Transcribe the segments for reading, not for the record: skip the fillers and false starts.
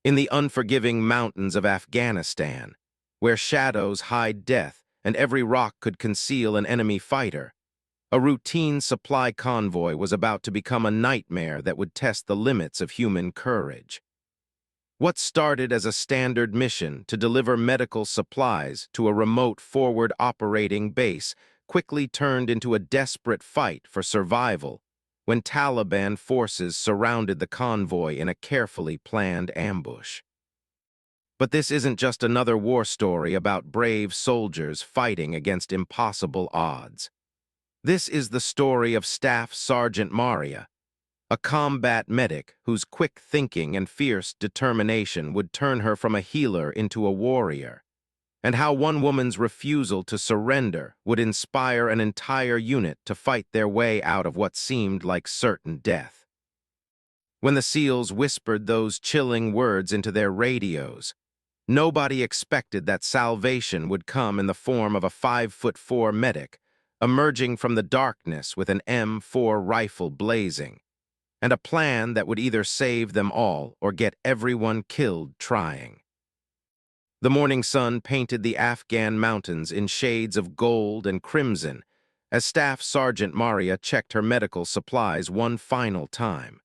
in the unforgiving mountains of Afghanistan, where shadows hide death and every rock could conceal an enemy fighter, a routine supply convoy was about to become a nightmare that would test the limits of human courage. What started as a standard mission to deliver medical supplies to a remote forward operating base quickly turned into a desperate fight for survival when Taliban forces surrounded the convoy in a carefully planned ambush. But this isn't just another war story about brave soldiers fighting against impossible odds. This is the story of Staff Sergeant Maria, a combat medic whose quick thinking and fierce determination would turn her from a healer into a warrior, and how one woman's refusal to surrender would inspire an entire unit to fight their way out of what seemed like certain death. When the SEALs whispered those chilling words into their radios, nobody expected that salvation would come in the form of a 5'4" medic emerging from the darkness with an M4 rifle blazing, and a plan that would either save them all or get everyone killed trying. The morning sun painted the Afghan mountains in shades of gold and crimson as Staff Sergeant Maria checked her medical supplies one final time.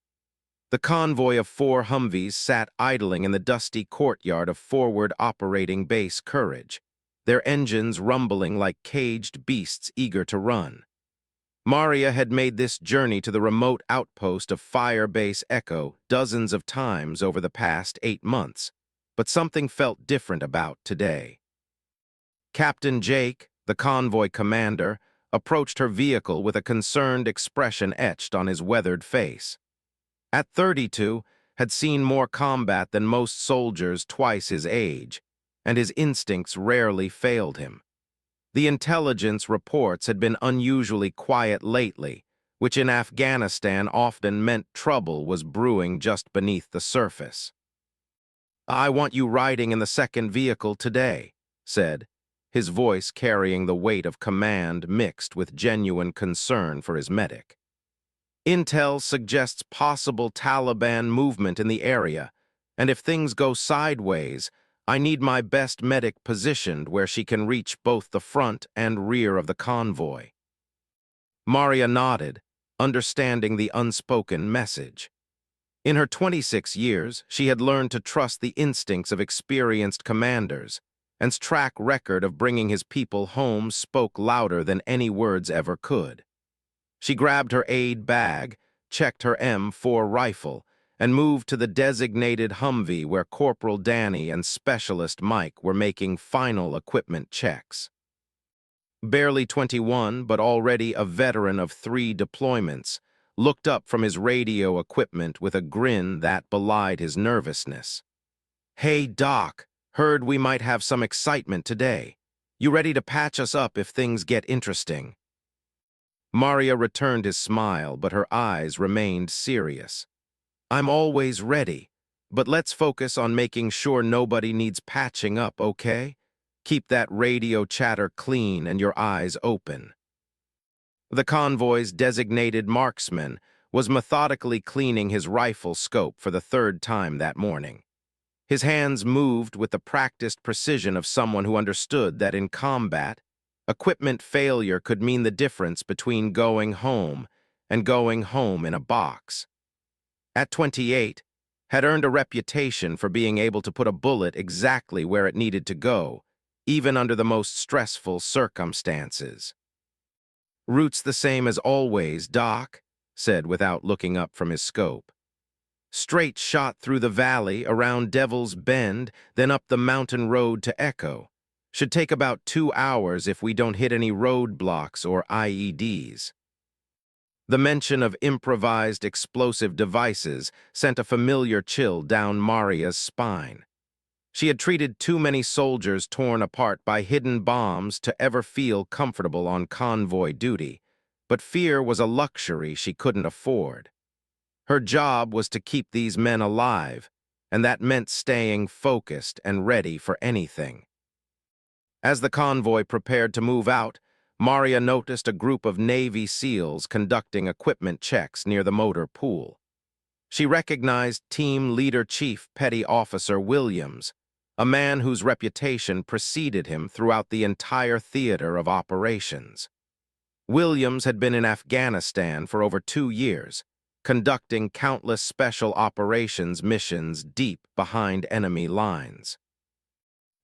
The convoy of 4 Humvees sat idling in the dusty courtyard of Forward Operating Base Courage, their engines rumbling like caged beasts eager to run. Maria had made this journey to the remote outpost of Firebase Echo dozens of times over the past 8 months, but something felt different about today. Captain Jake, the convoy commander, approached her vehicle with a concerned expression etched on his weathered face. At 32, had seen more combat than most soldiers twice his age, and his instincts rarely failed him. The intelligence reports had been unusually quiet lately, which in Afghanistan often meant trouble was brewing just beneath the surface. "I want you riding in the second vehicle today," said, his voice carrying the weight of command mixed with genuine concern for his medic. "Intel suggests possible Taliban movement in the area, and if things go sideways, I need my best medic positioned where she can reach both the front and rear of the convoy." Maria nodded, understanding the unspoken message. In her 26 years, she had learned to trust the instincts of experienced commanders, and's track record of bringing his people home spoke louder than any words ever could. She grabbed her aid bag, checked her M4 rifle, and moved to the designated Humvee where Corporal Danny and Specialist Mike were making final equipment checks. Barely 21, but already a veteran of 3 deployments, looked up from his radio equipment with a grin that belied his nervousness. "Hey, Doc, heard we might have some excitement today. You ready to patch us up if things get interesting?" Maria returned his smile, but her eyes remained serious. "I'm always ready, but let's focus on making sure nobody needs patching up, okay? Keep that radio chatter clean and your eyes open." The convoy's designated marksman was methodically cleaning his rifle scope for the 3rd time that morning. His hands moved with the practiced precision of someone who understood that in combat, equipment failure could mean the difference between going home and going home in a box. At 28, had earned a reputation for being able to put a bullet exactly where it needed to go, even under the most stressful circumstances. "Route's the same as always, Doc," said without looking up from his scope. "Straight shot through the valley, around Devil's Bend, then up the mountain road to Echo. Should take about 2 hours if we don't hit any roadblocks or IEDs." The mention of improvised explosive devices sent a familiar chill down Maria's spine. She had treated too many soldiers torn apart by hidden bombs to ever feel comfortable on convoy duty, but fear was a luxury she couldn't afford. Her job was to keep these men alive, and that meant staying focused and ready for anything. As the convoy prepared to move out, Maria noticed a group of Navy SEALs conducting equipment checks near the motor pool. She recognized Team Leader Chief Petty Officer Williams, a man whose reputation preceded him throughout the entire theater of operations. Williams had been in Afghanistan for over 2 years, conducting countless special operations missions deep behind enemy lines.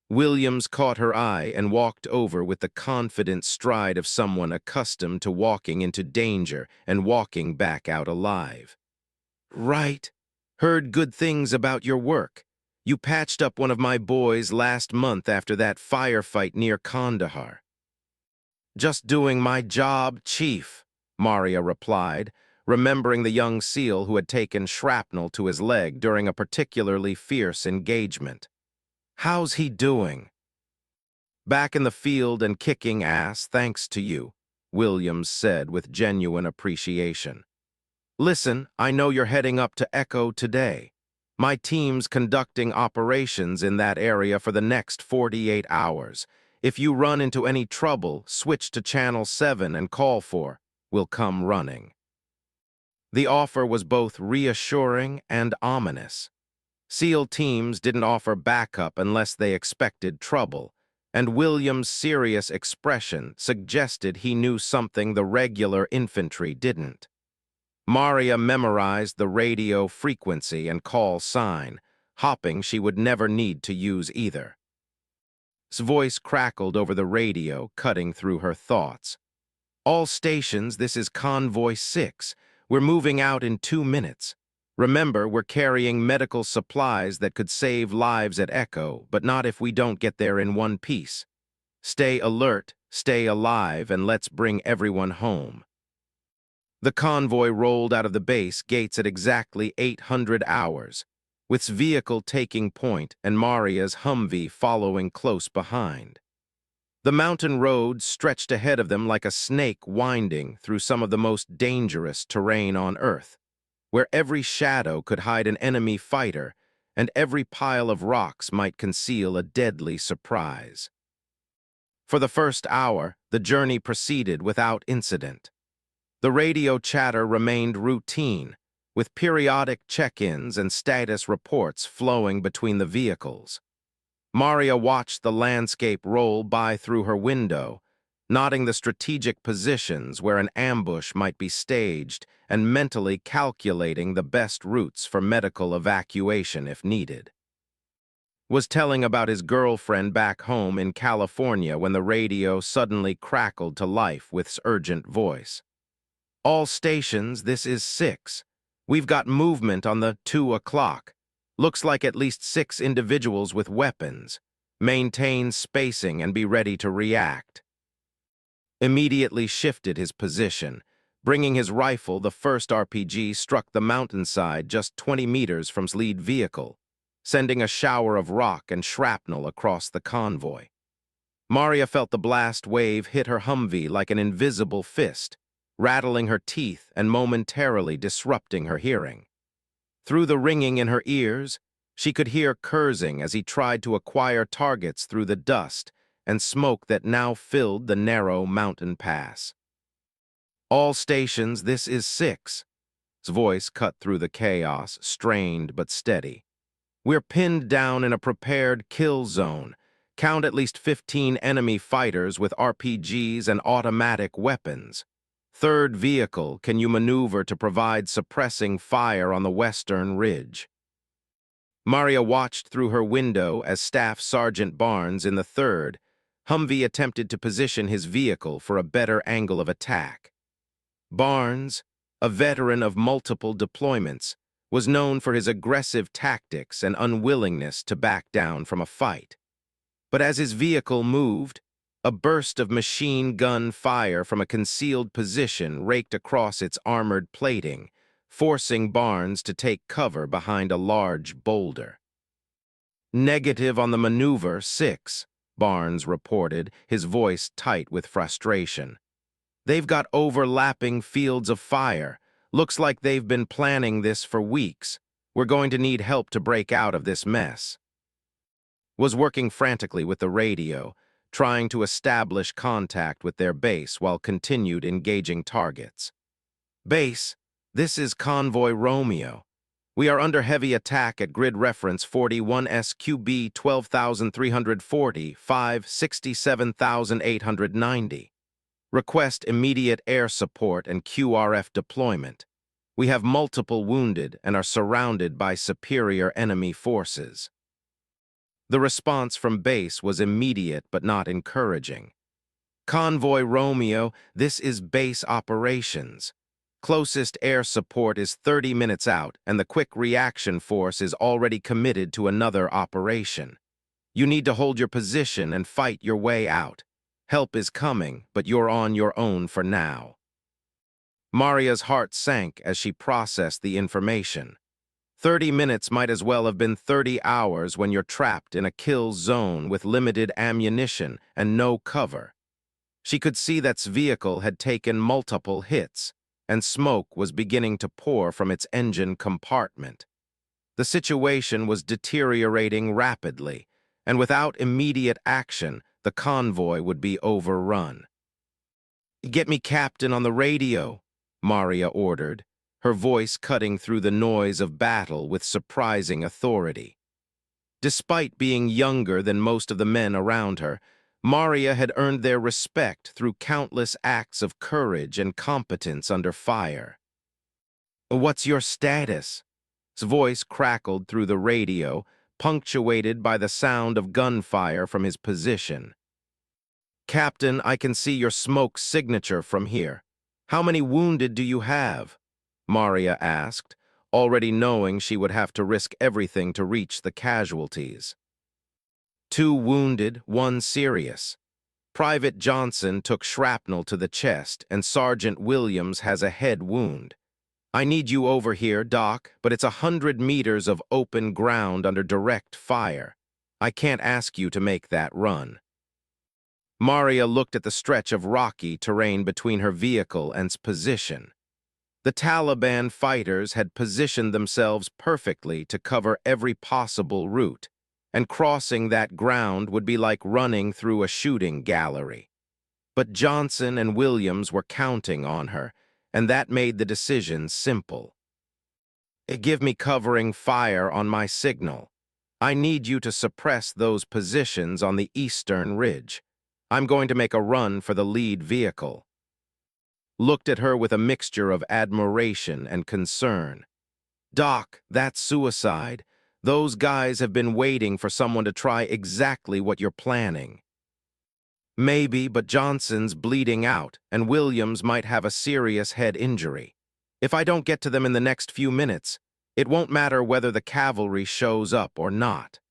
Williams caught her eye and walked over with the confident stride of someone accustomed to walking into danger and walking back out alive. "Right. Heard good things about your work. You patched up one of my boys last month after that firefight near Kandahar." "Just doing my job, Chief," Maria replied, remembering the young SEAL who had taken shrapnel to his leg during a particularly fierce engagement. "How's he doing?" "Back in the field and kicking ass, thanks to you," Williams said with genuine appreciation. "Listen, I know you're heading up to Echo today. My team's conducting operations in that area for the next 48 hours. If you run into any trouble, switch to Channel 7 and call for, we'll come running." The offer was both reassuring and ominous. SEAL teams didn't offer backup unless they expected trouble, and Williams' serious expression suggested he knew something the regular infantry didn't. Maria memorized the radio frequency and call sign, hoping she would never need to use either. His voice crackled over the radio, cutting through her thoughts. "All stations, this is Convoy 6. We're moving out in 2 minutes. Remember, we're carrying medical supplies that could save lives at Echo, but not if we don't get there in one piece. Stay alert, stay alive, and let's bring everyone home." The convoy rolled out of the base gates at exactly 800 hours, with its vehicle taking point and Maria's Humvee following close behind. The mountain road stretched ahead of them like a snake winding through some of the most dangerous terrain on Earth, where every shadow could hide an enemy fighter and every pile of rocks might conceal a deadly surprise. For the first hour, the journey proceeded without incident. The radio chatter remained routine, with periodic check-ins and status reports flowing between the vehicles. Maria watched the landscape roll by through her window, noting the strategic positions where an ambush might be staged and mentally calculating the best routes for medical evacuation if needed. Was telling about his girlfriend back home in California when the radio suddenly crackled to life with its urgent voice. "All stations, this is 6. We've got movement on the 2 o'clock. Looks like at least 6 individuals with weapons. Maintain spacing and be ready to react." Immediately shifted his position. Bringing his rifle, the first RPG struck the mountainside just 20 meters from his lead vehicle, sending a shower of rock and shrapnel across the convoy. Maria felt the blast wave hit her Humvee like an invisible fist, rattling her teeth and momentarily disrupting her hearing. Through the ringing in her ears, she could hear cursing as he tried to acquire targets through the dust and smoke that now filled the narrow mountain pass. "All stations, this is 6. His voice cut through the chaos, strained but steady. "We're pinned down in a prepared kill zone. Count at least 15 enemy fighters with RPGs and automatic weapons. Third vehicle, can you maneuver to provide suppressing fire on the western ridge?" Maria watched through her window as Staff Sergeant Barnes in the 3rd Humvee attempted to position his vehicle for a better angle of attack. Barnes, a veteran of multiple deployments, was known for his aggressive tactics and unwillingness to back down from a fight. But as his vehicle moved, a burst of machine gun fire from a concealed position raked across its armored plating, forcing Barnes to take cover behind a large boulder. "Negative on the maneuver, 6, Barnes reported, his voice tight with frustration. "They've got overlapping fields of fire. Looks like they've been planning this for weeks. We're going to need help to break out of this mess." Was working frantically with the radio, trying to establish contact with their base while continued engaging targets. "Base, this is Convoy Romeo. We are under heavy attack at grid reference 41 SQB 12,340, 5, 67,890. Request immediate air support and QRF deployment. We have multiple wounded and are surrounded by superior enemy forces. The response from base was immediate but not encouraging. Convoy Romeo, this is base operations. Closest air support is 30 minutes out, and the quick reaction force is already committed to another operation. You need to hold your position and fight your way out. Help is coming, but you're on your own for now. Maria's heart sank as she processed the information. 30 minutes might as well have been 30 hours when you're trapped in a kill zone with limited ammunition and no cover. She could see that its vehicle had taken multiple hits, and smoke was beginning to pour from its engine compartment. The situation was deteriorating rapidly, and without immediate action, the convoy would be overrun. "Get me Captain on the radio," Maria ordered, her voice cutting through the noise of battle with surprising authority. Despite being younger than most of the men around her, Maria had earned their respect through countless acts of courage and competence under fire. "What's your status?" His voice crackled through the radio, punctuated by the sound of gunfire from his position. "Captain, I can see your smoke signature from here. How many wounded do you have?" Maria asked, already knowing she would have to risk everything to reach the casualties. "2 wounded, 1 serious. Private Johnson took shrapnel to the chest, and Sergeant Williams has a head wound. I need you over here, Doc, but it's 100 meters of open ground under direct fire. I can't ask you to make that run." Maria looked at the stretch of rocky terrain between her vehicle and its position. The Taliban fighters had positioned themselves perfectly to cover every possible route, and crossing that ground would be like running through a shooting gallery. But Johnson and Williams were counting on her, and that made the decision simple. "Give me covering fire on my signal. I need you to suppress those positions on the eastern ridge. I'm going to make a run for the lead vehicle." Looked at her with a mixture of admiration and concern. "Doc, that's suicide. Those guys have been waiting for someone to try exactly what you're planning." "Maybe, but Johnson's bleeding out, and Williams might have a serious head injury. If I don't get to them in the next few minutes, it won't matter whether the cavalry shows up or not."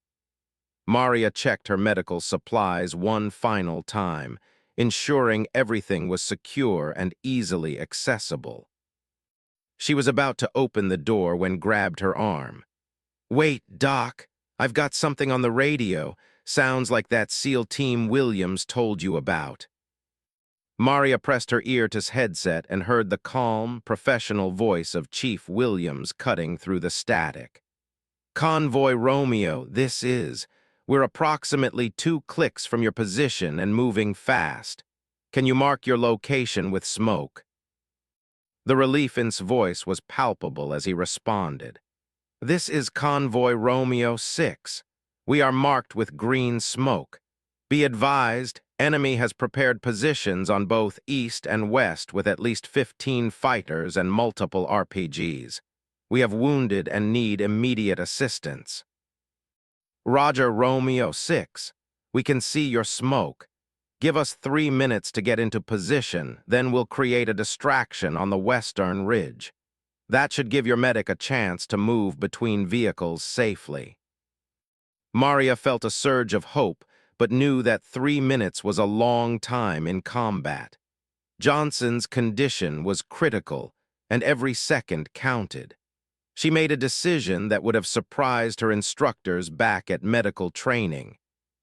Maria checked her medical supplies one final time, ensuring everything was secure and easily accessible. She was about to open the door when grabbed her arm. "Wait, Doc, I've got something on the radio. Sounds like that SEAL Team Williams told you about." Maria pressed her ear to his headset and heard the calm, professional voice of Chief Williams cutting through the static. "Convoy Romeo, this is. We're approximately 2 clicks from your position and moving fast. Can you mark your location with smoke?" The relief in his voice was palpable as he responded. "This is Convoy Romeo 6. We are marked with green smoke. Be advised, enemy has prepared positions on both east and west with at least 15 fighters and multiple RPGs. We have wounded and need immediate assistance." "Roger, Romeo 6. We can see your smoke. Give us 3 minutes to get into position, then we'll create a distraction on the western ridge. That should give your medic a chance to move between vehicles safely." Maria felt a surge of hope, but knew that 3 minutes was a long time in combat. Johnson's condition was critical, and every second counted. She made a decision that would have surprised her instructors back at medical training.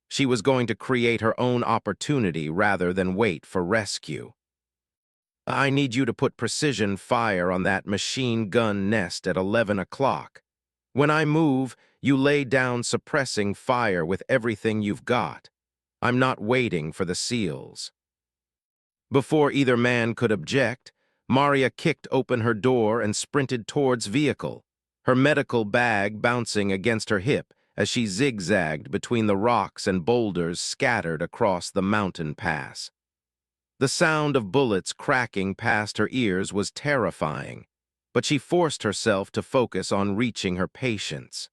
She was going to create her own opportunity rather than wait for rescue. "I need you to put precision fire on that machine gun nest at 11 o'clock. When I move, you lay down suppressing fire with everything you've got. I'm not waiting for the SEALs." Before either man could object, Maria kicked open her door and sprinted towards vehicle. her medical bag bouncing against her hip as she zigzagged between the rocks and boulders scattered across the mountain pass. The sound of bullets cracking past her ears was terrifying, but she forced herself to focus on reaching her patients.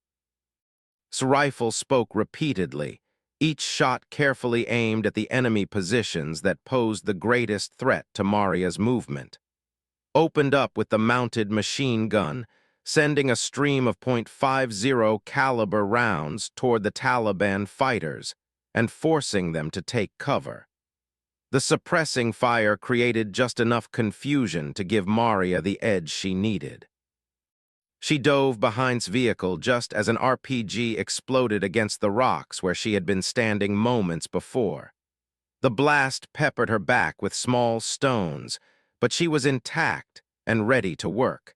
His rifle spoke repeatedly, each shot carefully aimed at the enemy positions that posed the greatest threat to Maria's movement. Opened up with the mounted machine gun, sending a stream of .50 caliber rounds toward the Taliban fighters and forcing them to take cover. The suppressing fire created just enough confusion to give Maria the edge she needed. She dove behind's vehicle just as an RPG exploded against the rocks where she had been standing moments before. The blast peppered her back with small stones, but she was intact and ready to work.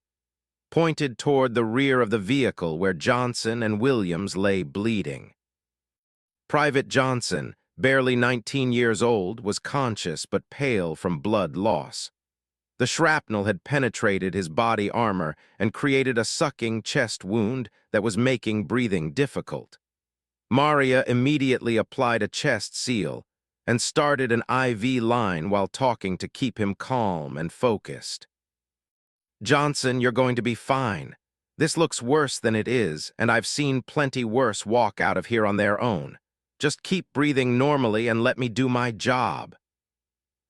Pointed toward the rear of the vehicle where Johnson and Williams lay bleeding. Private Johnson, barely 19 years old, was conscious but pale from blood loss. The shrapnel had penetrated his body armor and created a sucking chest wound that was making breathing difficult. Maria immediately applied a chest seal and started an IV line while talking to keep him calm and focused. "Johnson, you're going to be fine. This looks worse than it is, and I've seen plenty worse walk out of here on their own. Just keep breathing normally and let me do my job."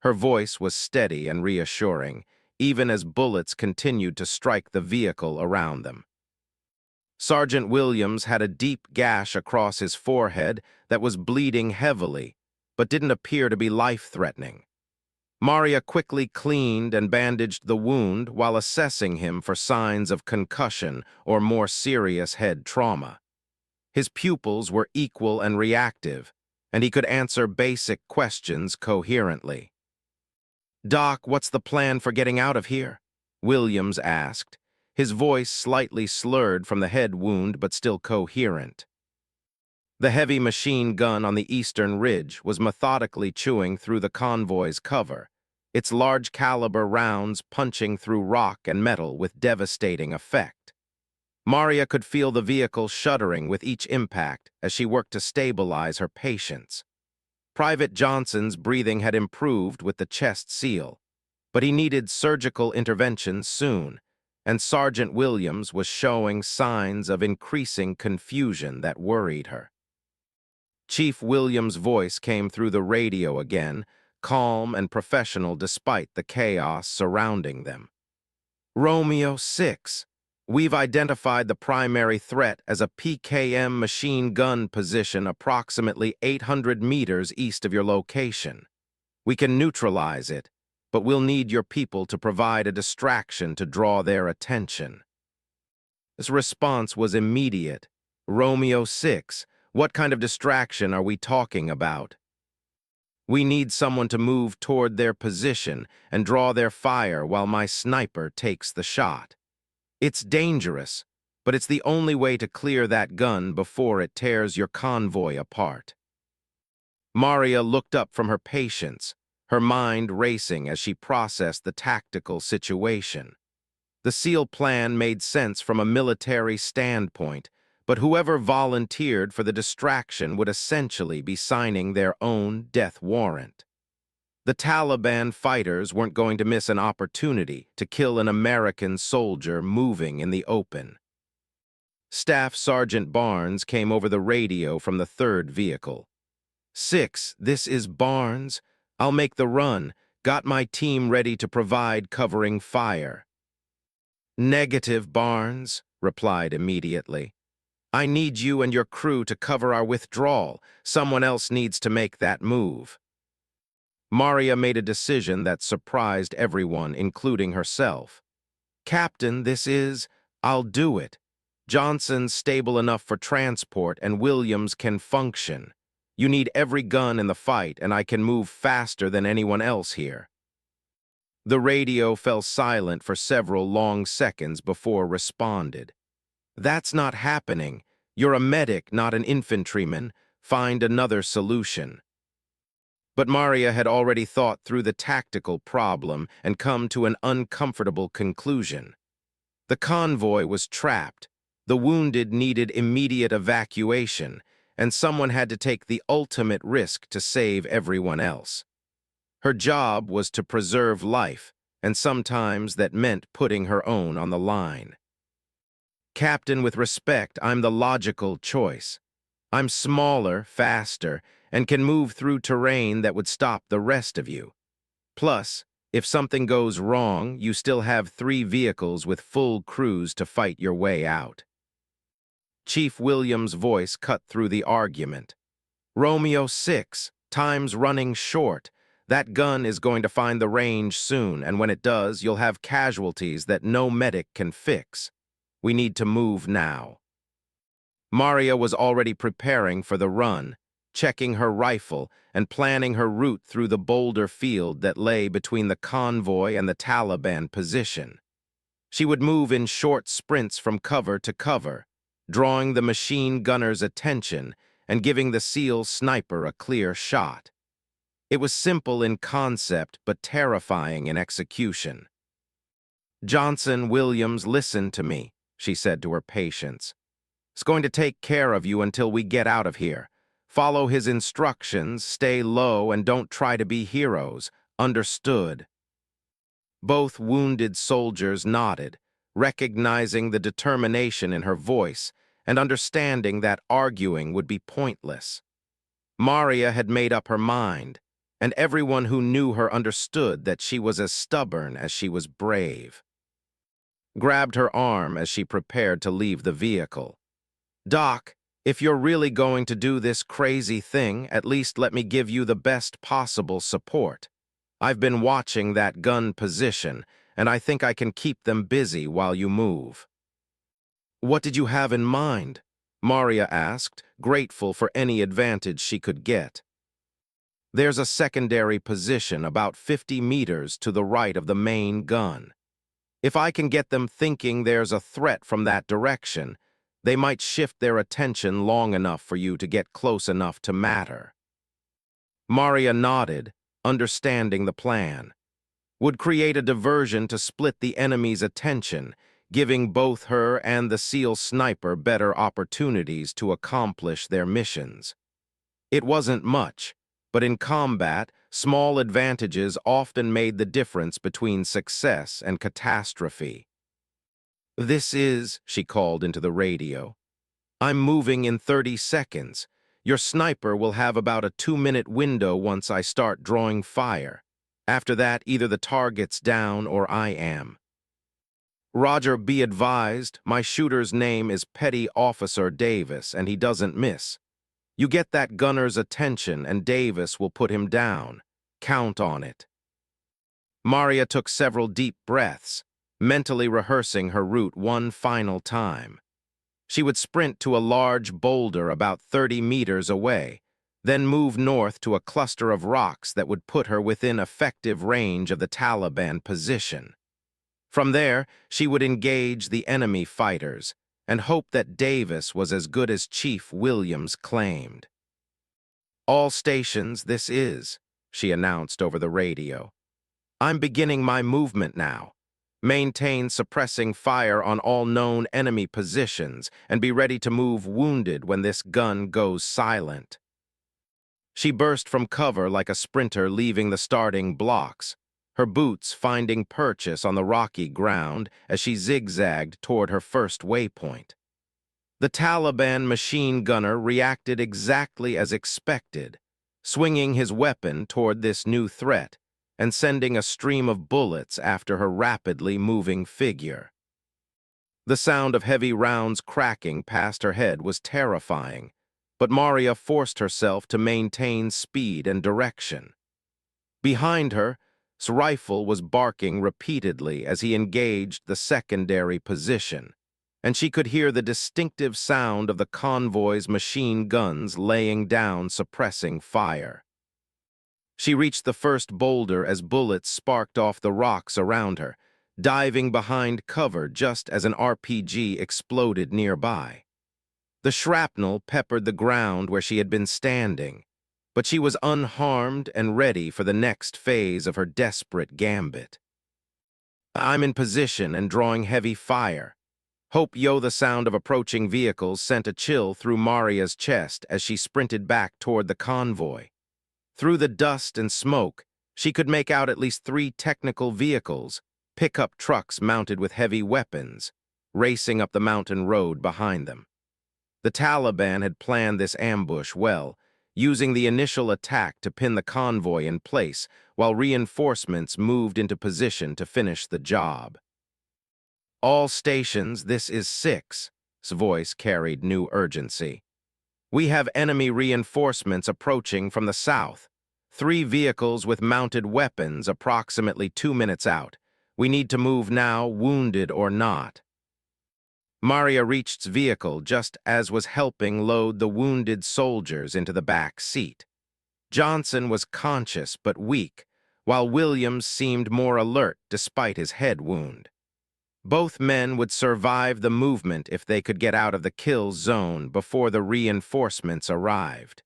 Her voice was steady and reassuring, even as bullets continued to strike the vehicle around them. Sergeant Williams had a deep gash across his forehead that was bleeding heavily, but didn't appear to be life-threatening. Maria quickly cleaned and bandaged the wound while assessing him for signs of concussion or more serious head trauma. His pupils were equal and reactive, and he could answer basic questions coherently. "Doc, what's the plan for getting out of here?" Williams asked, his voice slightly slurred from the head wound but still coherent. The heavy machine gun on the eastern ridge was methodically chewing through the convoy's cover, its large caliber rounds punching through rock and metal with devastating effect. Maria could feel the vehicle shuddering with each impact as she worked to stabilize her patients. Private Johnson's breathing had improved with the chest seal, but he needed surgical intervention soon, and Sergeant Williams was showing signs of increasing confusion that worried her. Chief Williams' voice came through the radio again, calm and professional despite the chaos surrounding them. "Romeo 6. We've identified the primary threat as a PKM machine gun position approximately 800 meters east of your location. We can neutralize it, but we'll need your people to provide a distraction to draw their attention." This response was immediate. "Romeo 6, what kind of distraction are we talking about?" "We need someone to move toward their position and draw their fire while my sniper takes the shot. It's dangerous, but it's the only way to clear that gun before it tears your convoy apart." Maria looked up from her patients, her mind racing as she processed the tactical situation. The SEAL plan made sense from a military standpoint, but whoever volunteered for the distraction would essentially be signing their own death warrant. The Taliban fighters weren't going to miss an opportunity to kill an American soldier moving in the open. Staff Sergeant Barnes came over the radio from the third vehicle. "6, this is Barnes. I'll make the run. Got my team ready to provide covering fire." "Negative, Barnes," replied immediately. "I need you and your crew to cover our withdrawal. Someone else needs to make that move." Maria made a decision that surprised everyone, including herself. "Captain, this is... I'll do it. Johnson's stable enough for transport and Williams can function. You need every gun in the fight, and I can move faster than anyone else here." The radio fell silent for several long seconds before responded. "That's not happening. You're a medic, not an infantryman. Find another solution." But Maria had already thought through the tactical problem and come to an uncomfortable conclusion. The convoy was trapped, The wounded needed immediate evacuation, and someone had to take the ultimate risk to save everyone else. Her job was to preserve life, and sometimes that meant putting her own on the line. Captain, with respect, I'm the logical choice. I'm smaller, faster, and can move through terrain that would stop the rest of you. Plus, if something goes wrong, you still have 3 vehicles with full crews to fight your way out. Chief Williams' voice cut through the argument. Romeo 6, time's running short. That gun is going to find the range soon, and when it does, you'll have casualties that no medic can fix. We need to move now. Maria was already preparing for the run, checking her rifle and planning her route through the boulder field that lay between the convoy and the Taliban position. She would move in short sprints from cover to cover, drawing the machine gunner's attention and giving the SEAL sniper a clear shot. It was simple in concept but terrifying in execution. "Johnson, Williams, listen to me," she said to her patients. "It's going to take care of you until we get out of here. Follow his instructions, stay low, and don't try to be heroes. Understood?" Both wounded soldiers nodded, recognizing the determination in her voice and understanding that arguing would be pointless. Maria had made up her mind, and everyone who knew her understood that she was as stubborn as she was brave. Grabbed her arm as she prepared to leave the vehicle. "Doc, if you're really going to do this crazy thing, at least let me give you the best possible support. I've been watching that gun position, and I think I can keep them busy while you move." "What did you have in mind?" Maria asked, grateful for any advantage she could get. "There's a secondary position about 50 meters to the right of the main gun. If I can get them thinking there's a threat from that direction, they might shift their attention long enough for you to get close enough to matter." Maria nodded, understanding the plan. Would create a diversion to split the enemy's attention, giving both her and the SEAL sniper better opportunities to accomplish their missions. It wasn't much, but in combat, small advantages often made the difference between success and catastrophe. "This is," she called into the radio. "I'm moving in 30 seconds. Your sniper will have about a 2-minute window once I start drawing fire. After that, either the target's down or I am." "Roger, be advised, my shooter's name is Petty Officer Davis, and he doesn't miss. You get that gunner's attention, and Davis will put him down. Count on it." Maria took several deep breaths, mentally rehearsing her route one final time. She would sprint to a large boulder about 30 meters away, then move north to a cluster of rocks that would put her within effective range of the Taliban position. From there, she would engage the enemy fighters and hope that Davis was as good as Chief Williams claimed. "All stations, this is," she announced over the radio. "I'm beginning my movement now. Maintain suppressing fire on all known enemy positions and be ready to move wounded when this gun goes silent." She burst from cover like a sprinter leaving the starting blocks, her boots finding purchase on the rocky ground as she zigzagged toward her first waypoint. The Taliban machine gunner reacted exactly as expected, swinging his weapon toward this new threat and sending a stream of bullets after her rapidly moving figure. The sound of heavy rounds cracking past her head was terrifying, but Maria forced herself to maintain speed and direction. Behind her, his rifle was barking repeatedly as he engaged the secondary position, and she could hear the distinctive sound of the convoy's machine guns laying down suppressing fire. She reached the first boulder as bullets sparked off the rocks around her, diving behind cover just as an RPG exploded nearby. The shrapnel peppered the ground where she had been standing, but she was unharmed and ready for the next phase of her desperate gambit. "I'm in position and drawing heavy fire. The sound of approaching vehicles sent a chill through Maria's chest as she sprinted back toward the convoy. Through the dust and smoke, she could make out at least 3 technical vehicles, pickup trucks mounted with heavy weapons, racing up the mountain road behind them. The Taliban had planned this ambush well, using the initial attack to pin the convoy in place while reinforcements moved into position to finish the job. "All stations, this is 6's voice carried new urgency. "We have enemy reinforcements approaching from the south. 3 vehicles with mounted weapons approximately 2 minutes out. We need to move now, wounded or not." Maria reached vehicle just as was helping load the wounded soldiers into the back seat. Johnson was conscious but weak, while Williams seemed more alert despite his head wound. Both men would survive the movement if they could get out of the kill zone before the reinforcements arrived.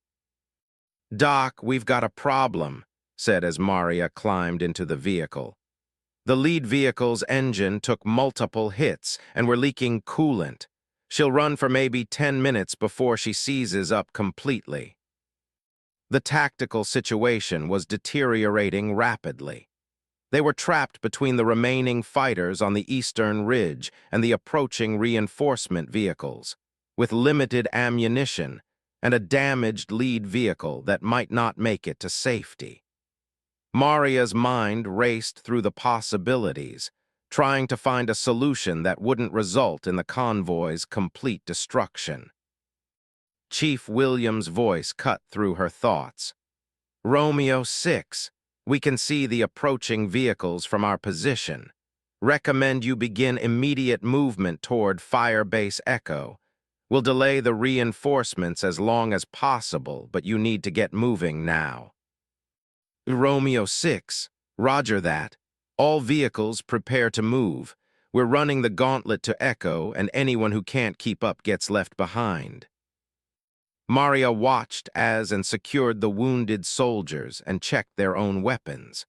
"Doc, we've got a problem," said as Maria climbed into the vehicle. The lead vehicle's engine took multiple hits and were leaking coolant. She'll run for maybe 10 minutes before she seizes up completely. The tactical situation was deteriorating rapidly. They were trapped between the remaining fighters on the eastern ridge and the approaching reinforcement vehicles, with limited ammunition and a damaged lead vehicle that might not make it to safety. Maria's mind raced through the possibilities, trying to find a solution that wouldn't result in the convoy's complete destruction. Chief Williams' voice cut through her thoughts. "Romeo 6, we can see the approaching vehicles from our position. Recommend you begin immediate movement toward Firebase Echo. We'll delay the reinforcements as long as possible, but you need to get moving now." "Romeo 6, roger that. All vehicles prepare to move. We're running the gauntlet to Echo, and anyone who can't keep up gets left behind." Maria watched as and secured the wounded soldiers and checked their own weapons.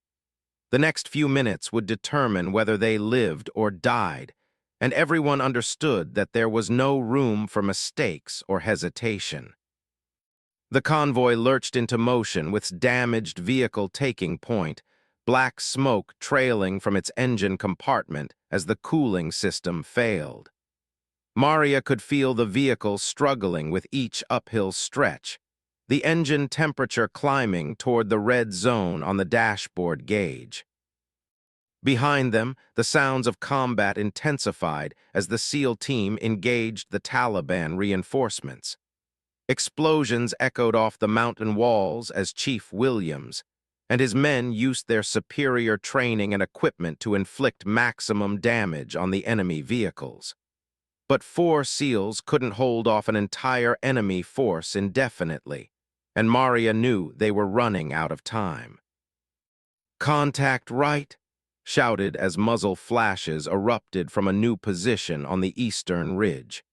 The next few minutes would determine whether they lived or died, and everyone understood that there was no room for mistakes or hesitation. The convoy lurched into motion with its damaged vehicle taking point, black smoke trailing from its engine compartment as the cooling system failed. Maria could feel the vehicle struggling with each uphill stretch, the engine temperature climbing toward the red zone on the dashboard gauge. Behind them, the sounds of combat intensified as the SEAL team engaged the Taliban reinforcements. Explosions echoed off the mountain walls as Chief Williams and his men used their superior training and equipment to inflict maximum damage on the enemy vehicles. But 4 SEALs couldn't hold off an entire enemy force indefinitely, and Maria knew they were running out of time. "Contact right," shouted as muzzle flashes erupted from a new position on the eastern ridge.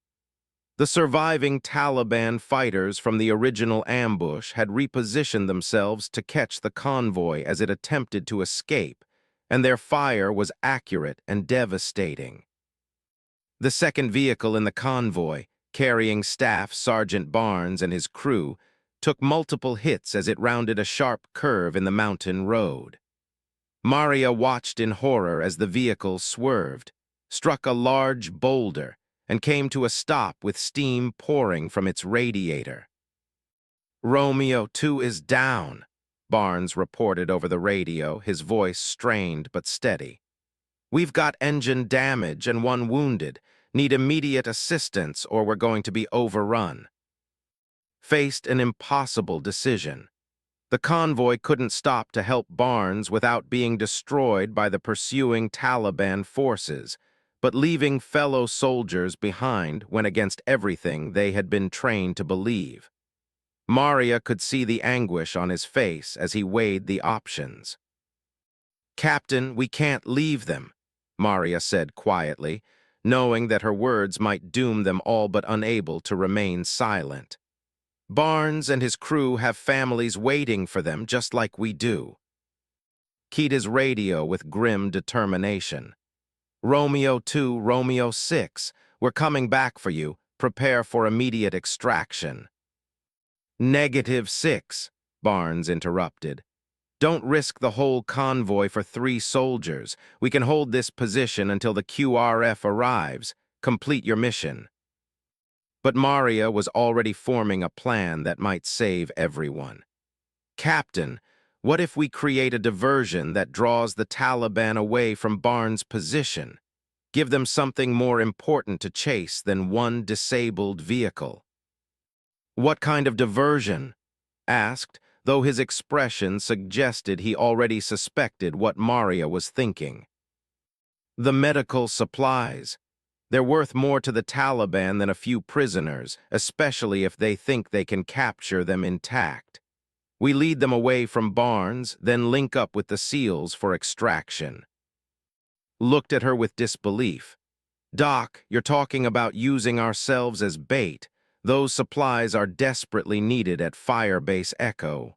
The surviving Taliban fighters from the original ambush had repositioned themselves to catch the convoy as it attempted to escape, and their fire was accurate and devastating. The second vehicle in the convoy, carrying Staff Sergeant Barnes and his crew, took multiple hits as it rounded a sharp curve in the mountain road. Maria watched in horror as the vehicle swerved, struck a large boulder, and came to a stop with steam pouring from its radiator. "Romeo 2 is down," Barnes reported over the radio, his voice strained but steady. "We've got engine damage and 1 wounded. Need immediate assistance or we're going to be overrun." Faced an impossible decision. The convoy couldn't stop to help Barnes without being destroyed by the pursuing Taliban forces, but leaving fellow soldiers behind went against everything they had been trained to believe. Maria could see the anguish on his face as he weighed the options. "Captain, we can't leave them," Maria said quietly, knowing that her words might doom them all but unable to remain silent. "Barnes and his crew have families waiting for them just like we do." Keyed his radio with grim determination. "Romeo 2, Romeo 6, We're coming back for you. Prepare for immediate extraction." -6, Barnes interrupted. "Don't risk the whole convoy for 3 soldiers. We can hold this position until the QRF arrives. Complete your mission." But Maria was already forming a plan that might save everyone. "Captain, what if we create a diversion that draws the Taliban away from Barnes' position? Give them something more important to chase than one disabled vehicle." "What kind of diversion?" asked, though his expression suggested he already suspected what Maria was thinking. "The medical supplies. They're worth more to the Taliban than a few prisoners, especially if they think they can capture them intact. We lead them away from Barnes, then link up with the SEALs for extraction." Looked at her with disbelief. "Doc, you're talking about using ourselves as bait. Those supplies are desperately needed at Firebase Echo."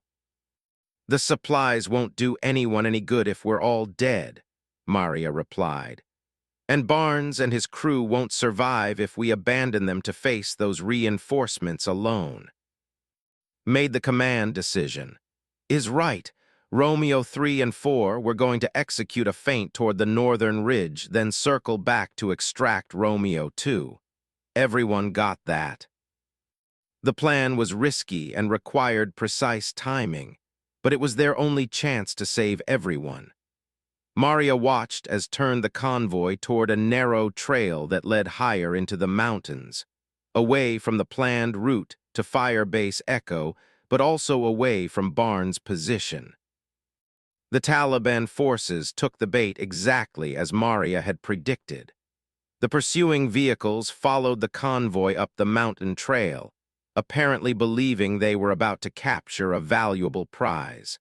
"The supplies won't do anyone any good if we're all dead," Maria replied. "And Barnes and his crew won't survive if we abandon them to face those reinforcements alone." Made the command decision. "Is right. Romeo 3 and 4 were going to execute a feint toward the northern ridge, then circle back to extract Romeo 2. Everyone got that." The plan was risky and required precise timing, but it was their only chance to save everyone. Maria watched as turned the convoy toward a narrow trail that led higher into the mountains, away from the planned route to Firebase Echo, but also away from Barnes' position. The Taliban forces took the bait exactly as Maria had predicted. The pursuing vehicles followed the convoy up the mountain trail, apparently believing they were about to capture a valuable prize.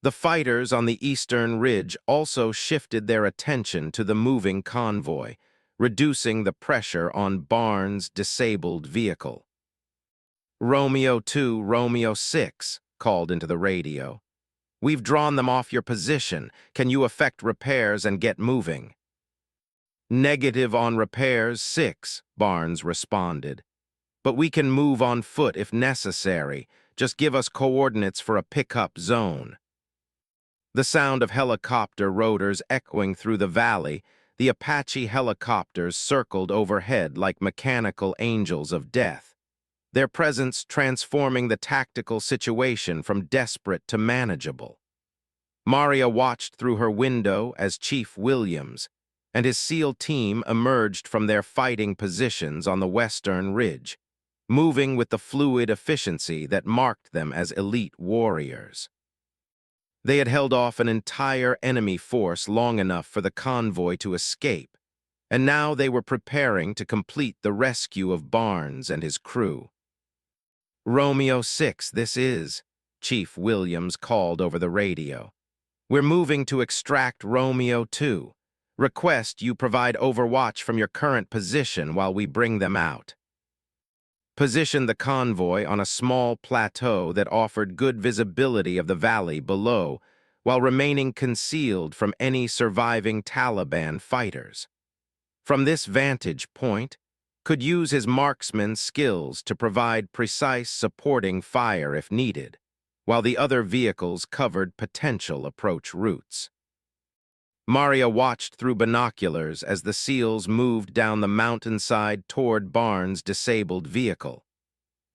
The fighters on the eastern ridge also shifted their attention to the moving convoy, reducing the pressure on Barnes' disabled vehicle. "Romeo 2, Romeo 6, called into the radio. "We've drawn them off your position. Can you effect repairs and get moving?" "Negative on repairs, 6, Barnes responded. "But we can move on foot if necessary. Just give us coordinates for a pickup zone." The sound of helicopter rotors echoing through the valley, the Apache helicopters circled overhead like mechanical angels of death, their presence transforming the tactical situation from desperate to manageable. Maria watched through her window as Chief Williams and his SEAL team emerged from their fighting positions on the western ridge, moving with the fluid efficiency that marked them as elite warriors. They had held off an entire enemy force long enough for the convoy to escape, and now they were preparing to complete the rescue of Barnes and his crew. "Romeo 6, this is," Chief Williams called over the radio. "We're moving to extract Romeo 2. Request you provide overwatch from your current position while we bring them out." Positioned the convoy on a small plateau that offered good visibility of the valley below, while remaining concealed from any surviving Taliban fighters. From this vantage point, could use his marksman skills to provide precise supporting fire if needed, while the other vehicles covered potential approach routes. Maria watched through binoculars as the SEALs moved down the mountainside toward Barnes' disabled vehicle.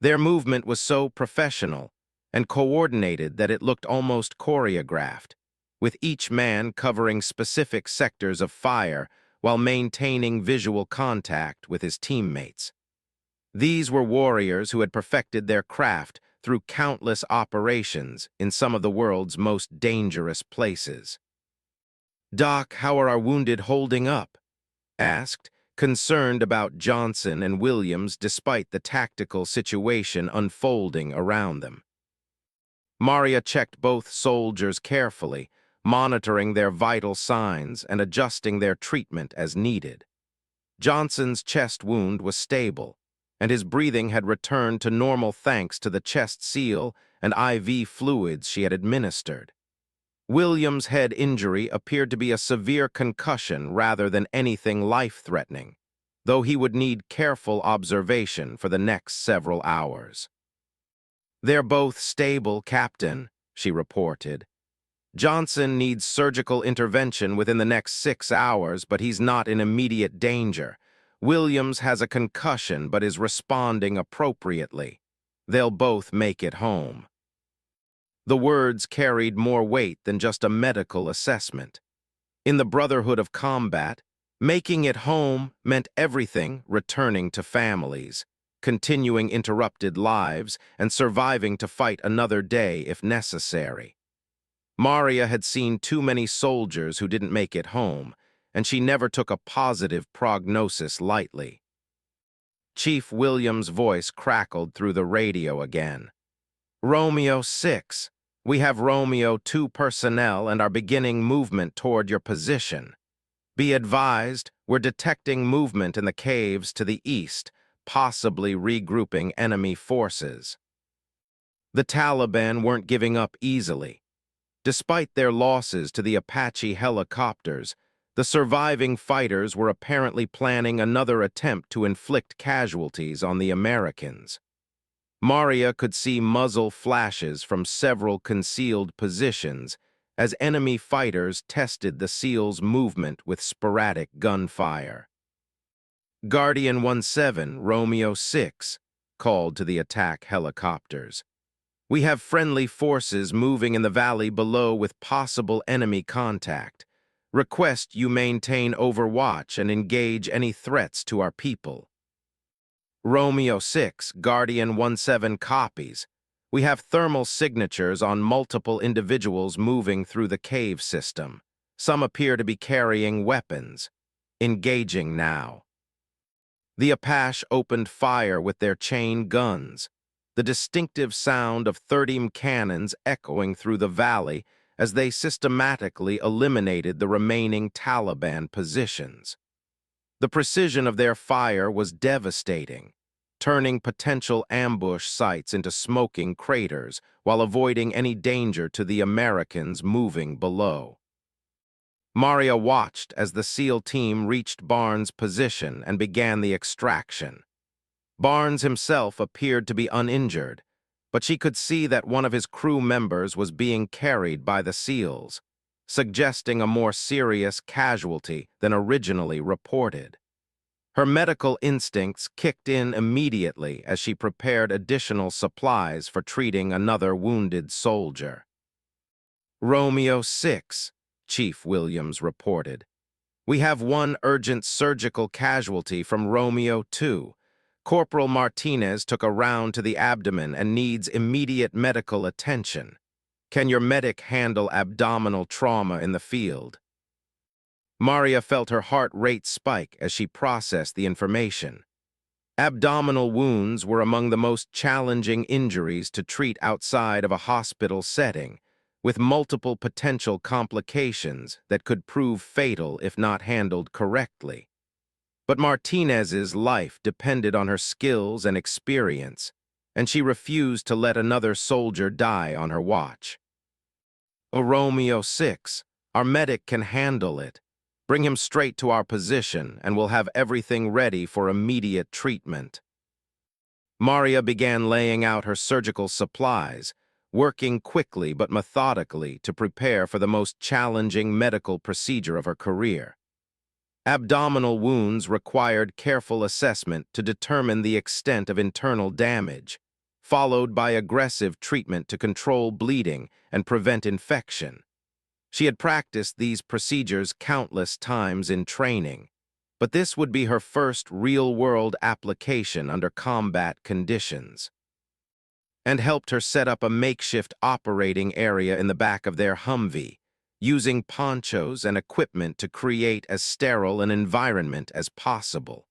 Their movement was so professional and coordinated that it looked almost choreographed, with each man covering specific sectors of fire while maintaining visual contact with his teammates. These were warriors who had perfected their craft through countless operations in some of the world's most dangerous places. "Doc, how are our wounded holding up?" asked, concerned about Johnson and Williams despite the tactical situation unfolding around them. Maria checked both soldiers carefully, monitoring their vital signs and adjusting their treatment as needed. Johnson's chest wound was stable, and his breathing had returned to normal thanks to the chest seal and IV fluids she had administered. Williams' head injury appeared to be a severe concussion rather than anything life-threatening, though he would need careful observation for the next several hours. "They're both stable, Captain," she reported. "Johnson needs surgical intervention within the next 6 hours, but he's not in immediate danger. Williams has a concussion but is responding appropriately. They'll both make it home." The words carried more weight than just a medical assessment. In the Brotherhood of Combat, making it home meant everything returning to families, continuing interrupted lives, and surviving to fight another day if necessary. Maria had seen too many soldiers who didn't make it home, and she never took a positive prognosis lightly. Chief Williams' voice crackled through the radio again. "Romeo 6, we have Romeo 2 personnel and are beginning movement toward your position. Be advised, we're detecting movement in the caves to the east, possibly regrouping enemy forces." The Taliban weren't giving up easily. Despite their losses to the Apache helicopters, the surviving fighters were apparently planning another attempt to inflict casualties on the Americans. Maria could see muzzle flashes from several concealed positions as enemy fighters tested the SEALs' movement with sporadic gunfire. Guardian 17, Romeo 6, called to the attack helicopters. "We have friendly forces moving in the valley below with possible enemy contact. Request you maintain overwatch and engage any threats to our people." Romeo 6, Guardian 17 copies. "We have thermal signatures on multiple individuals moving through the cave system. Some appear to be carrying weapons. Engaging now." The Apache opened fire with their chain guns, the distinctive sound of 30 cannons echoing through the valley as they systematically eliminated the remaining Taliban positions. The precision of their fire was devastating, turning potential ambush sites into smoking craters while avoiding any danger to the Americans moving below. Maria watched as the SEAL team reached Barnes' position and began the extraction. Barnes himself appeared to be uninjured, but she could see that one of his crew members was being carried by the SEALs, suggesting a more serious casualty than originally reported. Her medical instincts kicked in immediately as she prepared additional supplies for treating another wounded soldier. "Romeo 6, Chief Williams reported. "We have one urgent surgical casualty from Romeo 2. Corporal Martinez took a round to the abdomen and needs immediate medical attention. Can your medic handle abdominal trauma in the field?" Maria felt her heart rate spike as she processed the information. Abdominal wounds were among the most challenging injuries to treat outside of a hospital setting, with multiple potential complications that could prove fatal if not handled correctly. But Martinez's life depended on her skills and experience, and she refused to let another soldier die on her watch. "Romeo 6, our medic can handle it. Bring him straight to our position, and we'll have everything ready for immediate treatment." Maria began laying out her surgical supplies, working quickly but methodically to prepare for the most challenging medical procedure of her career. Abdominal wounds required careful assessment to determine the extent of internal damage, followed by aggressive treatment to control bleeding and prevent infection. She had practiced these procedures countless times in training, but this would be her first real-world application under combat conditions, and helped her set up a makeshift operating area in the back of their Humvee, using ponchos and equipment to create as sterile an environment as possible.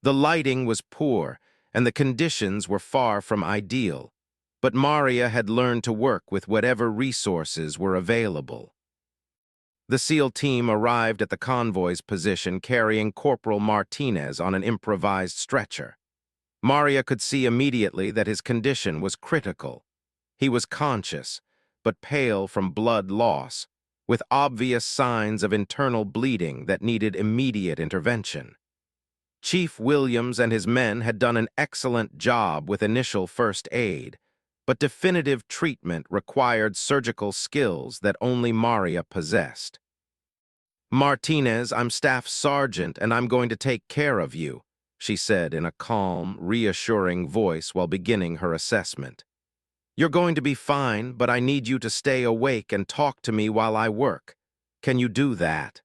The lighting was poor, and the conditions were far from ideal, but Maria had learned to work with whatever resources were available. The SEAL team arrived at the convoy's position carrying Corporal Martinez on an improvised stretcher. Maria could see immediately that his condition was critical. He was conscious, but pale from blood loss, with obvious signs of internal bleeding that needed immediate intervention. Chief Williams and his men had done an excellent job with initial first aid, but definitive treatment required surgical skills that only Maria possessed. "Martinez, I'm Staff Sergeant, and I'm going to take care of you," she said in a calm, reassuring voice while beginning her assessment. "You're going to be fine, but I need you to stay awake and talk to me while I work. Can you do that?"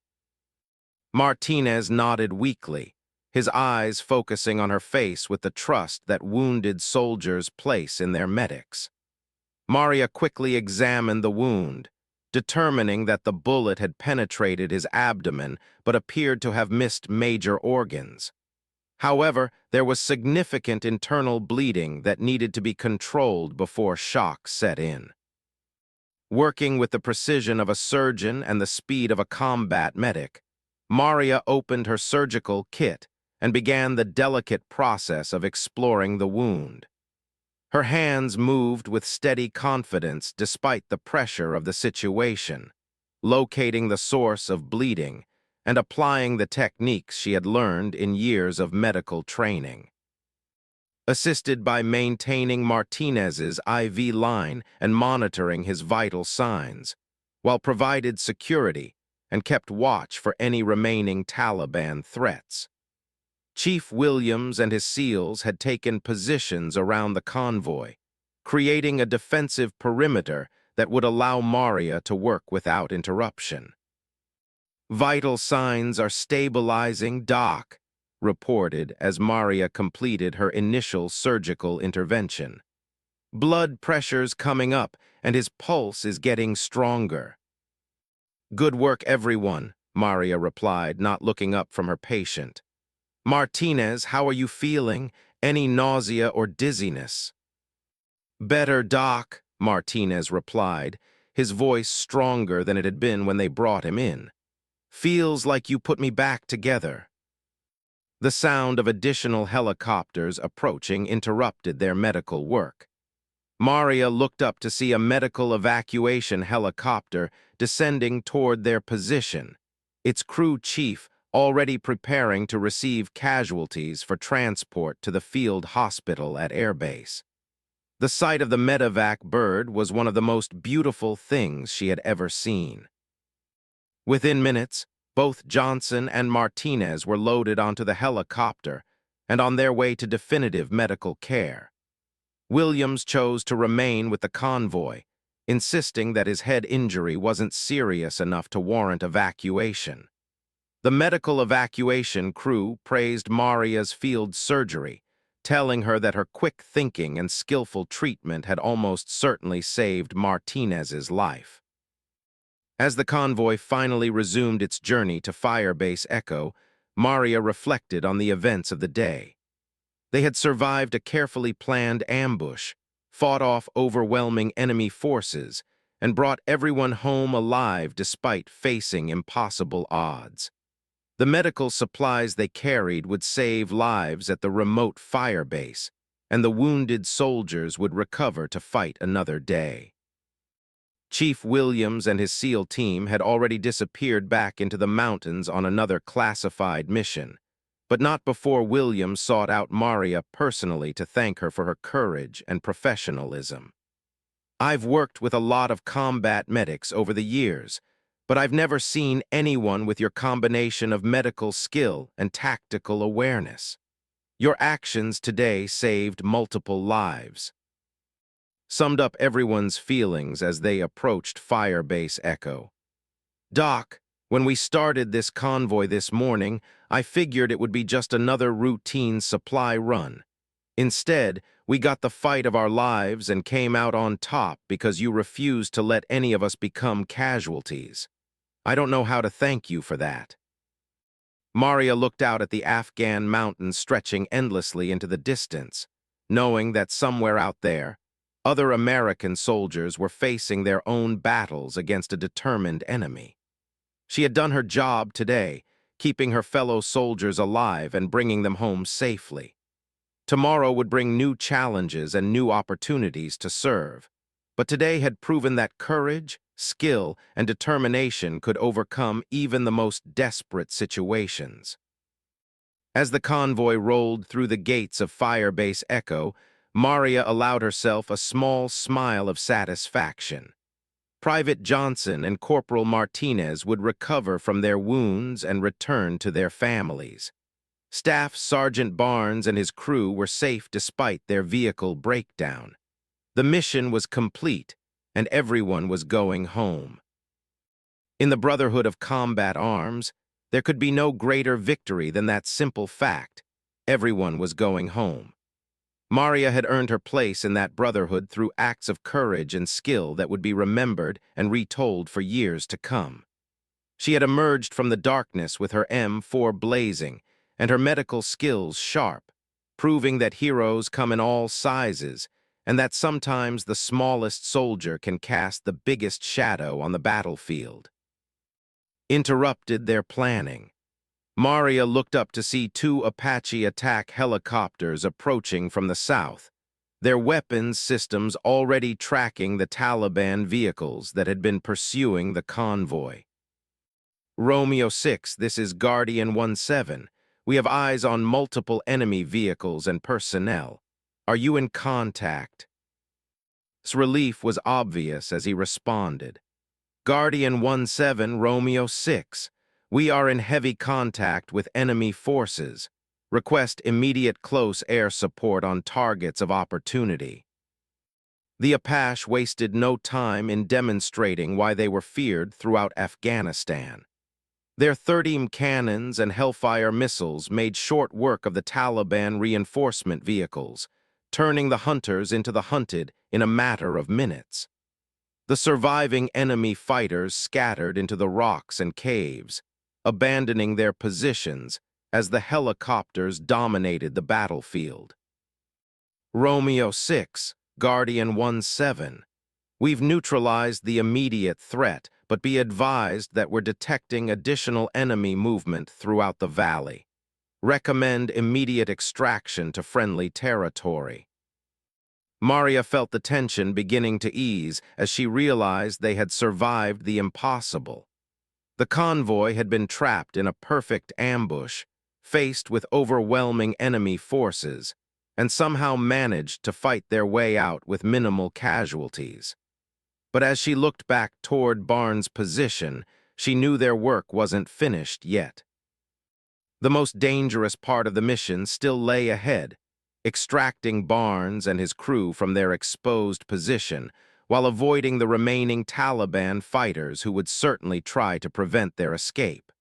Martinez nodded weakly, his eyes focusing on her face with the trust that wounded soldiers place in their medics. Maria quickly examined the wound, determining that the bullet had penetrated his abdomen but appeared to have missed major organs. However, there was significant internal bleeding that needed to be controlled before shock set in. Working with the precision of a surgeon and the speed of a combat medic, Maria opened her surgical kit and began the delicate process of exploring the wound. Her hands moved with steady confidence despite the pressure of the situation, locating the source of bleeding and applying the techniques she had learned in years of medical training. Assisted by maintaining Martinez's IV line and monitoring his vital signs, while provided security and kept watch for any remaining Taliban threats. Chief Williams and his SEALs had taken positions around the convoy, creating a defensive perimeter that would allow Maria to work without interruption. "Vital signs are stabilizing, Doc," reported as Maria completed her initial surgical intervention. "Blood pressure's coming up, and his pulse is getting stronger." "Good work, everyone," Maria replied, not looking up from her patient. "Martinez, how are you feeling? Any nausea or dizziness?" "Better, Doc," Martinez replied, his voice stronger than it had been when they brought him in. "Feels like you put me back together." The sound of additional helicopters approaching interrupted their medical work. Maria looked up to see a medical evacuation helicopter descending toward their position, its crew chief already preparing to receive casualties for transport to the field hospital at airbase. The sight of the medevac bird was one of the most beautiful things she had ever seen. Within minutes, both Johnson and Martinez were loaded onto the helicopter and on their way to definitive medical care. Williams chose to remain with the convoy, insisting that his head injury wasn't serious enough to warrant evacuation. The medical evacuation crew praised Maria's field surgery, telling her that her quick thinking and skillful treatment had almost certainly saved Martinez's life. As the convoy finally resumed its journey to Firebase Echo, Maria reflected on the events of the day. They had survived a carefully planned ambush, fought off overwhelming enemy forces, and brought everyone home alive despite facing impossible odds. The medical supplies they carried would save lives at the remote firebase, and the wounded soldiers would recover to fight another day. Chief Williams and his SEAL team had already disappeared back into the mountains on another classified mission, but not before Williams sought out Maria personally to thank her for her courage and professionalism. "I've worked with a lot of combat medics over the years, but I've never seen anyone with your combination of medical skill and tactical awareness. Your actions today saved multiple lives," summed up everyone's feelings as they approached Firebase Echo. "Doc, when we started this convoy this morning, I figured it would be just another routine supply run. Instead, we got the fight of our lives and came out on top because you refused to let any of us become casualties. I don't know how to thank you for that." Maria looked out at the Afghan mountains stretching endlessly into the distance, knowing that somewhere out there, other American soldiers were facing their own battles against a determined enemy. She had done her job today, keeping her fellow soldiers alive and bringing them home safely. Tomorrow would bring new challenges and new opportunities to serve, but today had proven that courage, skill, and determination could overcome even the most desperate situations. As the convoy rolled through the gates of Firebase Echo, Maria allowed herself a small smile of satisfaction. Private Johnson and Corporal Martinez would recover from their wounds and return to their families. Staff Sergeant Barnes and his crew were safe despite their vehicle breakdown. The mission was complete, and everyone was going home. In the Brotherhood of Combat Arms, there could be no greater victory than that simple fact. Everyone was going home. Maria had earned her place in that brotherhood through acts of courage and skill that would be remembered and retold for years to come. She had emerged from the darkness with her M4 blazing and her medical skills sharp, proving that heroes come in all sizes and that sometimes the smallest soldier can cast the biggest shadow on the battlefield. Interrupted their planning. Maria looked up to see two Apache attack helicopters approaching from the south, their weapons systems already tracking the Taliban vehicles that had been pursuing the convoy. Romeo 6, this is Guardian 17. We have eyes on multiple enemy vehicles and personnel. Are you in contact? His relief was obvious as he responded. Guardian 17, Romeo 6. We are in heavy contact with enemy forces. Request immediate close air support on targets of opportunity. The Apache wasted no time in demonstrating why they were feared throughout Afghanistan. Their 30 cannons and Hellfire missiles made short work of the Taliban reinforcement vehicles, turning the hunters into the hunted in a matter of minutes. The surviving enemy fighters scattered into the rocks and caves, abandoning their positions as the helicopters dominated the battlefield. Romeo 6, Guardian 17. We've neutralized the immediate threat, but be advised that we're detecting additional enemy movement throughout the valley. Recommend immediate extraction to friendly territory. Maria felt the tension beginning to ease as she realized they had survived the impossible. The convoy had been trapped in a perfect ambush, faced with overwhelming enemy forces, and somehow managed to fight their way out with minimal casualties. But as she looked back toward Barnes' position, she knew their work wasn't finished yet. The most dangerous part of the mission still lay ahead, extracting Barnes and his crew from their exposed position, while avoiding the remaining Taliban fighters who would certainly try to prevent their escape.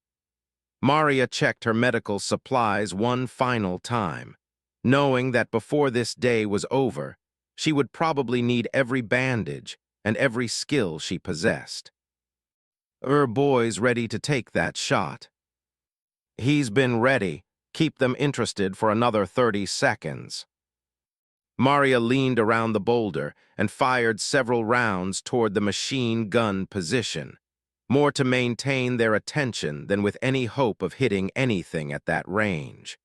Maria checked her medical supplies one final time, knowing that before this day was over, she would probably need every bandage and every skill she possessed. Boys ready to take that shot. He's been ready. Keep them interested for another 30 seconds. Maria leaned around the boulder and fired several rounds toward the machine gun position, more to maintain their attention than with any hope of hitting anything at that range.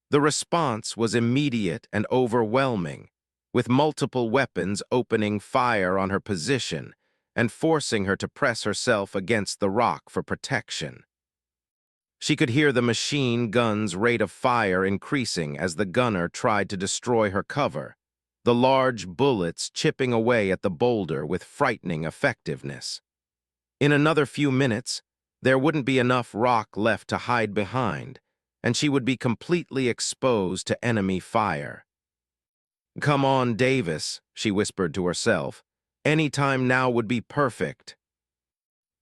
The response was immediate and overwhelming, with multiple weapons opening fire on her position and forcing her to press herself against the rock for protection. She could hear the machine gun's rate of fire increasing as the gunner tried to destroy her cover, the large bullets chipping away at the boulder with frightening effectiveness. In another few minutes, there wouldn't be enough rock left to hide behind, and she would be completely exposed to enemy fire. "Come on, Davis," she whispered to herself. "Any time now would be perfect."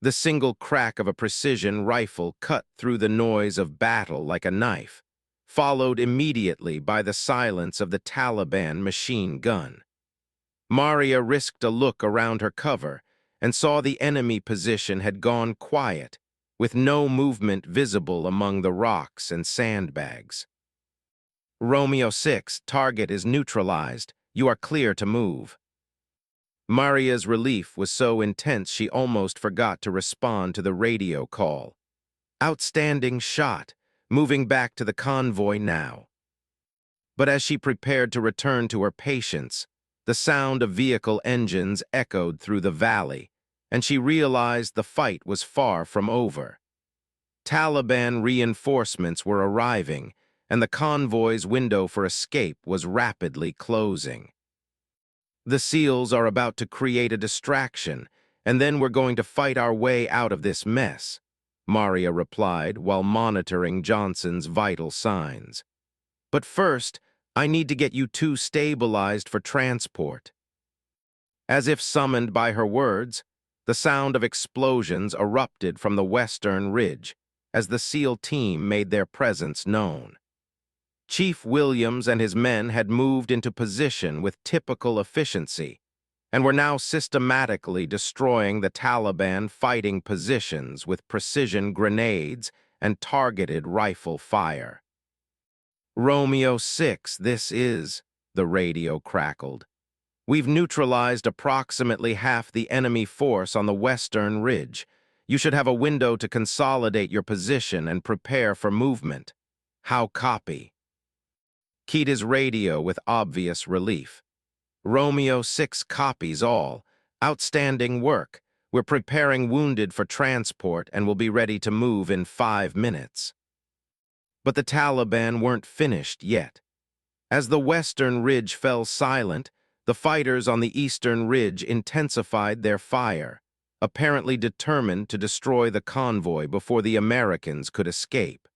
The single crack of a precision rifle cut through the noise of battle like a knife, followed immediately by the silence of the Taliban machine gun. Maria risked a look around her cover and saw the enemy position had gone quiet, with no movement visible among the rocks and sandbags. Romeo 6, target is neutralized. You are clear to move. Maria's relief was so intense she almost forgot to respond to the radio call. Outstanding shot, moving back to the convoy now. But as she prepared to return to her patients, the sound of vehicle engines echoed through the valley, and she realized the fight was far from over. Taliban reinforcements were arriving, and the convoy's window for escape was rapidly closing. The SEALs are about to create a distraction, and then we're going to fight our way out of this mess, Maria replied while monitoring Johnson's vital signs. But first, I need to get you two stabilized for transport. As if summoned by her words, the sound of explosions erupted from the western ridge as the SEAL team made their presence known. Chief Williams and his men had moved into position with typical efficiency and were now systematically destroying the Taliban fighting positions with precision grenades and targeted rifle fire. "Romeo 6, this is," the radio crackled. "We've neutralized approximately half the enemy force on the western ridge. You should have a window to consolidate your position and prepare for movement. How copy?" Keyed his radio with obvious relief. "Romeo 6 copies all. Outstanding work. We're preparing wounded for transport and will be ready to move in 5 minutes. But the Taliban weren't finished yet. As the western ridge fell silent, the fighters on the eastern ridge intensified their fire, apparently determined to destroy the convoy before the Americans could escape.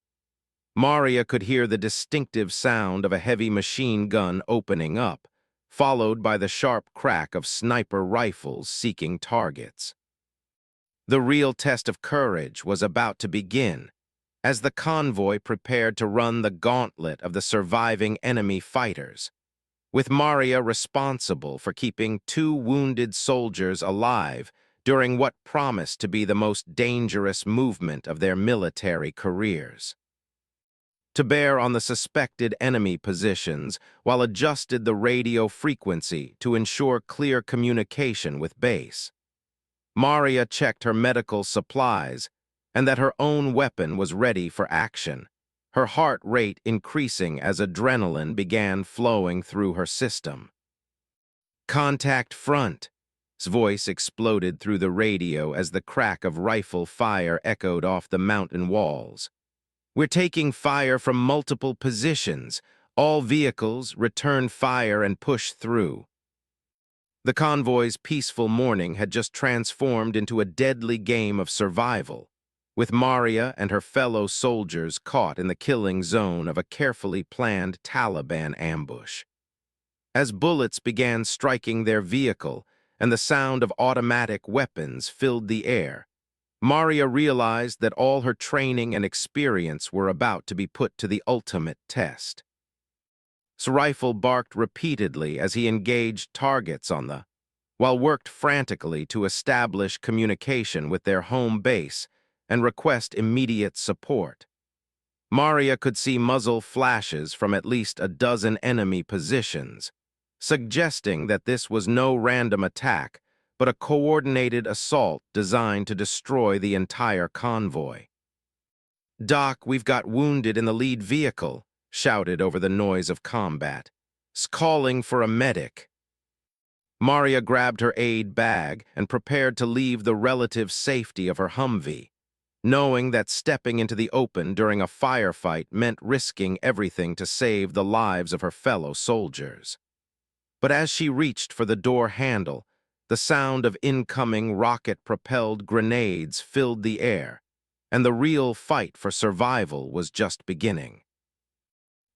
Maria could hear the distinctive sound of a heavy machine gun opening up, followed by the sharp crack of sniper rifles seeking targets. The real test of courage was about to begin, as the convoy prepared to run the gauntlet of the surviving enemy fighters, with Maria responsible for keeping 2 wounded soldiers alive during what promised to be the most dangerous movement of their military careers. To bear on the suspected enemy positions while adjusted the radio frequency to ensure clear communication with base. Maria checked her medical supplies and that her own weapon was ready for action, her heart rate increasing as adrenaline began flowing through her system. "Contact front," his voice exploded through the radio as the crack of rifle fire echoed off the mountain walls. "We're taking fire from multiple positions. All vehicles return fire and push through." The convoy's peaceful morning had just transformed into a deadly game of survival, with Maria and her fellow soldiers caught in the killing zone of a carefully planned Taliban ambush. As bullets began striking their vehicle and the sound of automatic weapons filled the air, Maria realized that all her training and experience were about to be put to the ultimate test. His rifle barked repeatedly as he engaged targets while worked frantically to establish communication with their home base and request immediate support. Maria could see muzzle flashes from at least a dozen enemy positions, suggesting that this was no random attack, but a coordinated assault designed to destroy the entire convoy. "Doc, we've got wounded in the lead vehicle," shouted over the noise of combat. "Calling for a medic." Maria grabbed her aid bag and prepared to leave the relative safety of her Humvee, knowing that stepping into the open during a firefight meant risking everything to save the lives of her fellow soldiers. But as she reached for the door handle, the sound of incoming rocket-propelled grenades filled the air, and the real fight for survival was just beginning.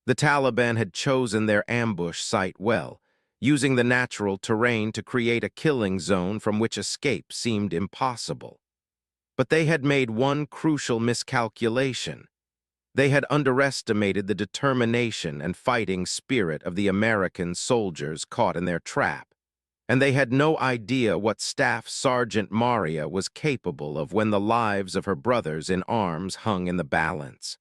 The Taliban had chosen their ambush site well, using the natural terrain to create a killing zone from which escape seemed impossible. But they had made one crucial miscalculation. They had underestimated the determination and fighting spirit of the American soldiers caught in their trap, and they had no idea what Staff Sergeant Maria was capable of when the lives of her brothers in arms hung in the balance.